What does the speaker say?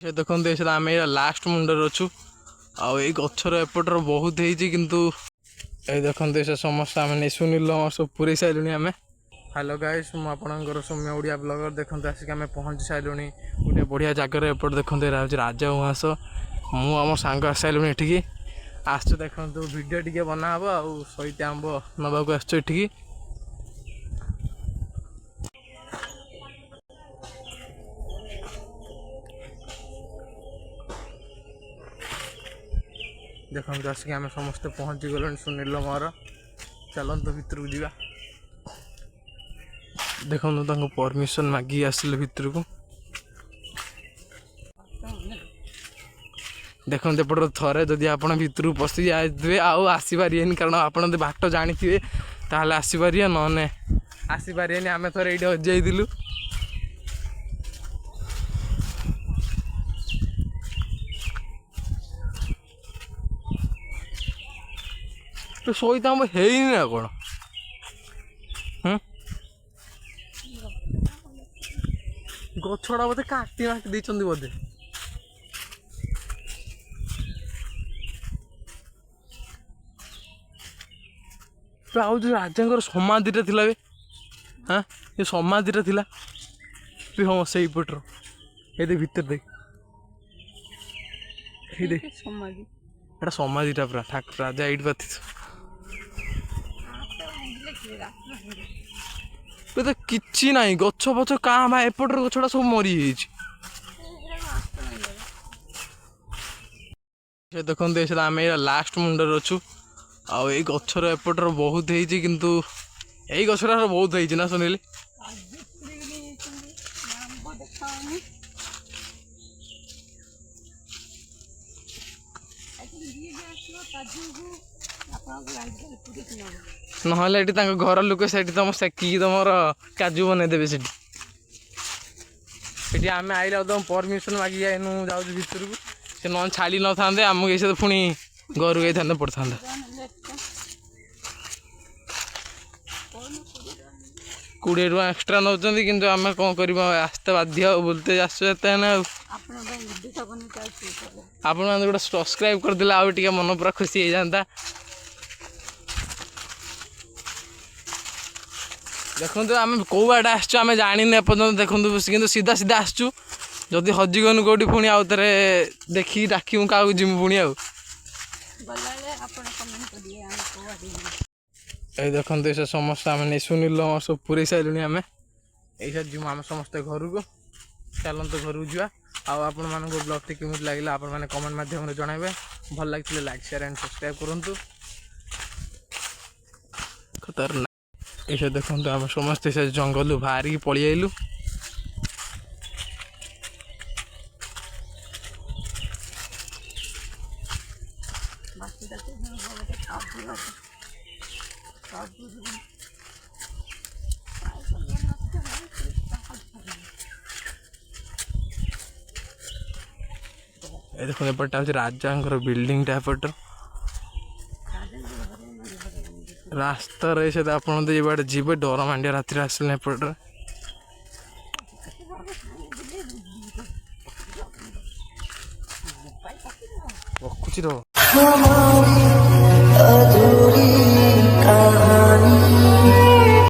ସେ ଦେଖନ୍ତୁ ଏଇଟା ଆମେ ଲାଷ୍ଟ ମୁଣ୍ଡରେ ଅଛୁ ଆଉ ଏଇ ଗଛର ଏପଟର ବହୁତ ହେଇଛି କିନ୍ତୁ ଏଇ ଦେଖନ୍ତୁ ସେ ସମସ୍ତେ ଆମେ ସୁନୀଲ ସବୁ ପୁରେଇ ସାରିଲୁଣି ଆମେ। ହ୍ୟାଲୋ ଗାଇସ୍, ମୁଁ ଆପଣଙ୍କର ସୌମ୍ୟ ଓଡ଼ିଆ ବ୍ଲଗର। ଦେଖନ୍ତୁ ଆସିକି ଆମେ ପହଞ୍ଚି ସାରିଲୁଣି ଗୋଟେ ବଢ଼ିଆ ଜାଗାରେ। ଏପଟେ ଦେଖନ୍ତୁ ଏଇଟା ହେଉଛି ରାଜା ଉଆସ। ମୁଁ ଆମ ସାଙ୍ଗ ଆସିସାରିଲୁଣି ଏଠିକି। ଆସୁଛୁ ଦେଖନ୍ତୁ ଭିଡ଼ିଓ ଟିକେ ବନାହେବ ଆଉ ସହିତ ଆମ୍ବ ନେବାକୁ ଆସୁଛୁ ଏଠିକି। ଦେଖନ୍ତୁ ଆସିକି ଆମେ ସମସ୍ତେ ପହଞ୍ଚି ଗଲୁଣି ସୁନୀଲ ମୋର। ଚାଲନ୍ତୁ ଭିତରକୁ ଯିବା। ଦେଖନ୍ତୁ ତାଙ୍କୁ ପରମିସନ୍ ମାଗିକି ଆସିଲେ ଭିତରକୁ। ଦେଖନ୍ତୁ ଏପଟରେ ଥରେ ଯଦି ଆପଣ ଭିତରକୁ ପଶି ଯାଇଥିବେ ଆଉ ଆସିପାରିବେନି, କାରଣ ଆପଣ ଯଦି ବାଟ ଜାଣିଥିବେ ତାହେଲେ ଆସିପାରିବେ, ନହେଲେ ଆସିପାରିବେନି। ଆମେ ଥରେ ଏଇଠି ହଜିଯାଇଥିଲୁ। ତ ସହିତ ଆମ ହେଇନି ନା କ'ଣ? ଗଛଟା ବୋଧେ କାଟି ଦେଇଛନ୍ତି ବୋଧେ। ଆଉ ଯୋଉ ରାଜାଙ୍କର ସମାଧିଟା ଥିଲା ବେ, ଏ ସମାଧିଟା ଥିଲା ହଁ ସେଇପଟର। ଏଇ ଭିତରେ ଦେଖ, ଏଇ ଦେଖ ଏଟା ସମାଧିଟା ପୁରା ରାଜା ଏଇଠି ବା ତ କିଛି ନାହିଁ, ଗଛ ଫଛ କାଁ ବା ଏପଟର ଗଛଟା ସବୁ ମରିଯାଇଛି। ସେ ଦେଖନ୍ତୁ ଏଇଟା ଆମେ ଲାଷ୍ଟ ମୁଣ୍ଡରେ ଅଛୁ ଆଉ ଏଇ ଗଛର ଏପଟର ବହୁତ ହେଇଛି କିନ୍ତୁ ଏଇ ଗଛଟା ବହୁତ ହେଇଛି ନା ସୁନିଲି? ନହେଲେ ଏଠି ତାଙ୍କ ଘର ଲୋକ ସେଠି ତମ ସେକିକି ତମର କାଜୁ ବନେଇଦେବେ ସେଠି। ସେଠି ଆମେ ଆଇଲେ ଆଉ ତମ ପରମିସନ୍ ମାଗିକି ଆଇନୁ ଯାଉଛୁ ଭିତରକୁ। ସେ ନହେଲେ ଛାଡ଼ି ନଥାନ୍ତେ ଆମକୁ, ଏଇ ସହିତ ପୁଣି ଘରକୁ ଯାଇଥାନ୍ତେ ପଡ଼ିଥାନ୍ତା। 20 ଟଙ୍କା ଏକ୍ସଟ୍ରା ନେଉଛନ୍ତି କିନ୍ତୁ ଆମେ କ'ଣ କରିବା, ଆସିତେ ବାଧ୍ୟ ଆଉ ବୁଲତେ ଆସୁଛୁ ଏତେ ନା। ଆଉ ଆପଣମାନେ ଗୋଟେ ସବସ୍କ୍ରାଇବ୍ କରିଦେଲେ ଆଉ ଟିକେ ମନ ପୁରା ଖୁସି ହେଇଯାନ୍ତା। ଦେଖନ୍ତୁ ଆମେ କେଉଁ ଆଡ଼େ ଆସିଛୁ ଆମେ ଜାଣିନୁ ଏପର୍ଯ୍ୟନ୍ତ। ଦେଖନ୍ତୁ କିନ୍ତୁ ସିଧା ସିଧା ଆସିଛୁ। ଯଦି ହଜିଗନୁ କେଉଁଠି ପୁଣି ଆଉ ଥରେ ଦେଖିକି ଡାକିବୁ କାହାକୁ ଯିମୁ ପୁଣି ଆଉ। ଏଇ ଦେଖନ୍ତୁ ସେ ସମସ୍ତେ ଆମେ ସୁନୀଲ ସବୁ ପୁରେଇ ସାରିଲୁଣି ଆମେ। ଏଇସା ଯିମୁ ଆମେ ସମସ୍ତେ ଘରକୁ। ଚାଲନ୍ତୁ ଘରକୁ ଯିବା। ଆଉ ଆପଣମାନଙ୍କୁ ବ୍ଲଗ୍ଟି କେମିତି ଲାଗିଲା ଆପଣମାନେ କମେଣ୍ଟ ମାଧ୍ୟମରେ ଜଣାଇବେ। ଭଲ ଲାଗିଥିଲେ ଲାଇକ୍, ସେୟାର ଆଣ୍ଡ ସବସ୍କ୍ରାଇବ୍ କରନ୍ତୁ। ଏଇସା ଦେଖନ୍ତୁ ଆମେ ସମସ୍ତେ ସେ ଜଙ୍ଗଲରୁ ବାହାରିକି ପଳେଇ ଆଇଲୁ। ଏ ଦେଖନ୍ତୁ ଏପଟଟା ହେଉଛି ରାଜାଙ୍କର ବିଲ୍ଡିଂଟା। ଏପଟ ରାସ୍ତାରେ ସହିତ ଆପଣ ଯଦି ଏବାଟେ ଯିବେ ଡର ମାଣ୍ଡିଆ ରାତିରେ ଆସିଲେ ଏପଟରେ। ରଖୁଛି ର।